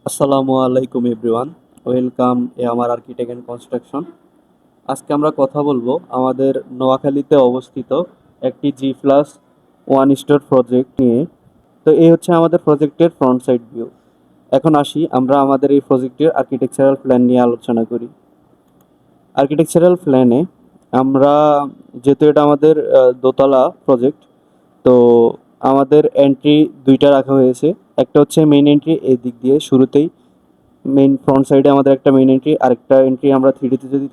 আসসালামু আলাইকুম everyone, welcome আমার আর্কিটেক্ট অ্যান্ড কনস্ট্রাকশন। আজকে আমরা কথা বলবো আমাদের নোয়াখালীতে অবস্থিত একটি G+1 স্টোর প্রজেক্ট নিয়ে। তো এই হচ্ছে আমাদের প্রজেক্টের ফ্রন্ট সাইড ভিউ। এখন আসি আমরা আমাদের এই প্রজেক্টের আর্কিটেকচারাল প্ল্যান নিয়ে আলোচনা করি। আর্কিটেকচারাল প্ল্যানে আমরা, যেহেতু এটা আমাদের দোতলা প্রজেক্ট, তো আমাদের এন্ট্রি দুইটা রাখা হয়েছে। একটা হচ্ছে মেইন এন্ট্রি, এই দিক দিয়ে শুরুতেই মেইন ফ্রন্ট সাইডে আমাদের একটা মেইন এন্ট্রি, আরেকটা এন্ট্রি আমরা থ্রিডিতে যদি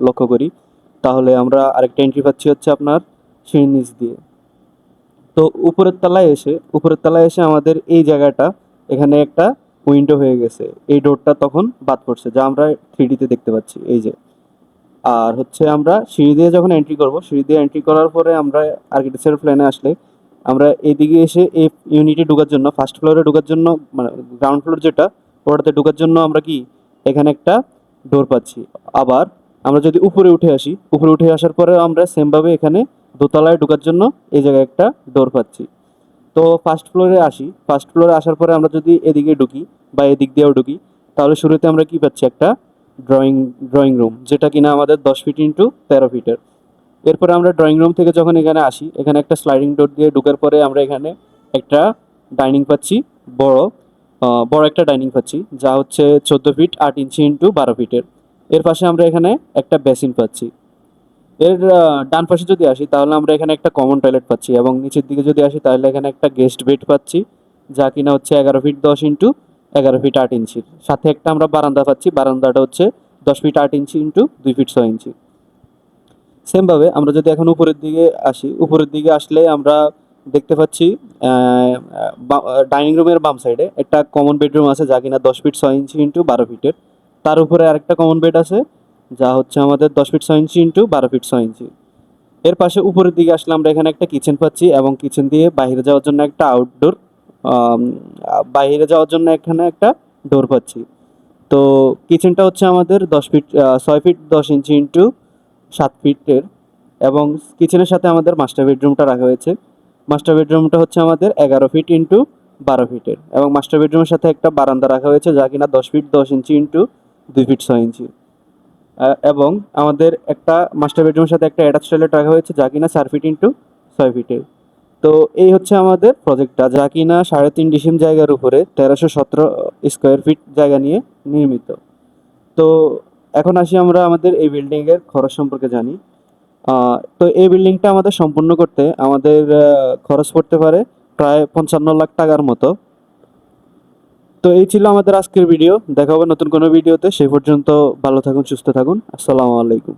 লক্ষ্য করি তাহলে আমরা আরেকটা এন্ট্রি পাচ্ছি হচ্ছে আপনার সিঁড়ির নিচ দিয়ে। তো উপরের তলায় এসে আমাদের এই জায়গাটা, এখানে একটা উইন্ডো হয়ে গেছে, এই ডোরটা তখন বাদ পড়ছে যা আমরা থ্রিডিতে দেখতে পাচ্ছি এই যে। আর হচ্ছে আমরা সিঁড়ি দিয়ে যখন এন্ট্রি করব, সিঁড়ি দিয়ে এন্ট্রি করার পরে আমরা আর্কিটেকচার প্ল্যানে আসলে আমরা এদিকে এসে এই ইউনিটে ঢোকার জন্য, ফার্স্ট ফ্লোরে ঢোকার জন্য, মানে গ্রাউন্ড ফ্লোর যেটা, ওটাতে ঢোকার জন্য আমরা কি এখানে একটা ডোর পাচ্ছি। আবার আমরা যদি উপরে উঠে আসার পরে আমরা সেমভাবে এখানে দোতলায় ঢোকার জন্য এই জায়গায় একটা ডোর পাচ্ছি। তো ফার্স্ট ফ্লোরে আসার পরে আমরা যদি এদিকে ঢুকি বা এদিক দিয়েও ঢুকি, তাহলে শুরুতে আমরা কি পাচ্ছি, একটা ড্রয়িং ড্রয়িং রুম, যেটা কিনা আমাদের 10 ফিট ইন্টু 13 ফিটের। এরপরে আমরা ড্রয়িং রুম থেকে যখন এখানে আসি, এখানে একটা স্লাইডিং ডোর দিয়ে ঢুকার পরে আমরা এখানে একটা ডাইনিং পাচ্ছি, বড় বড় একটা ডাইনিং পাচ্ছি, যা হচ্ছে 14 ফিট 8 ইঞ্চি ইন্টু 12 ফিটের। এর পাশে আমরা এখানে একটা বেসিন পাচ্ছি। এর ডান পাশে যদি আসি তাহলে আমরা এখানে একটা কমন টয়লেট পাচ্ছি, এবং নিচের দিকে যদি আসি তাহলে এখানে একটা গেস্ট বেড পাচ্ছি, যা কিনা হচ্ছে 11 ফিট 10 ইন্টু 11 ফিট 8 ইঞ্চির। সাথে একটা আমরা বারান্দা পাচ্ছি, বারান্দাটা হচ্ছে 10 ফিট 8 ইঞ্চি ইন্টু 2 ফিট 6 ইঞ্চি। সেমভাবে আমরা যদি এখন উপরের দিকে আসলে আমরা দেখতে পাচ্ছি ডাইনিং রুমের বাম সাইডে একটা কমন বেডরুম আছে, যা কিনা 10 ফিট 6 ইঞ্চি ইন্টু 12 ফিটের। তার উপরে আরেকটা কমন বেড আছে, যা হচ্ছে আমাদের 10 ফিট 6 ইঞ্চি ইন্টু 12 ফিট 6 ইঞ্চি। এর পাশে উপরের দিকে আসলে আমরা এখানে একটা কিচেন পাচ্ছি, এবং কিচেন দিয়ে বাইরে যাওয়ার জন্য একটা আউটডোর, বাইরে যাওয়ার জন্য এখানে একটা ডোর পাচ্ছি। তো কিচেনটা হচ্ছে আমাদের 6 ফিট 10 ইঞ্চি ইন্টু 7 ফিটের, এবং কিচেনের সাথে আমাদের মাস্টার বেডরুমটা রাখা হয়েছে। মাস্টার বেডরুমটা হচ্ছে আমাদের 11 ফিট ইন্টু 12 ফিটের, এবং মাস্টার বেডরুমের সাথে একটা বারান্দা রাখা হয়েছে, যা কিনা 10 ফিট 10 ইঞ্চি ইন্টু 2 ফিট 6 ইঞ্চি। এবং আমাদের একটা মাস্টার বেডরুমের সাথে একটা অ্যাটাচ টয়লেট রাখা হয়েছে, যা কিনা 4 ফিট ইন্টু 6 ফিটের। তো এই হচ্ছে আমাদের প্রজেক্টটা, যা কিনা 3.5 ডিসিম জায়গার উপরে 1317 স্কোয়ার ফিট জায়গা নিয়ে নির্মিত। তো এখন আসি আমরা আমাদের এই বিল্ডিংয়ের খরচ সম্পর্কে জানি। তো এই বিল্ডিংটা আমাদের সম্পূর্ণ করতে আমাদের খরচ পড়তে পারে প্রায় 55 লাখ টাকার মতো। তো এই ছিল আমাদের আজকের ভিডিও। দেখা হবে নতুন কোনো ভিডিওতে। সেই পর্যন্ত ভালো থাকুন, সুস্থ থাকুন। আসসালামু আলাইকুম।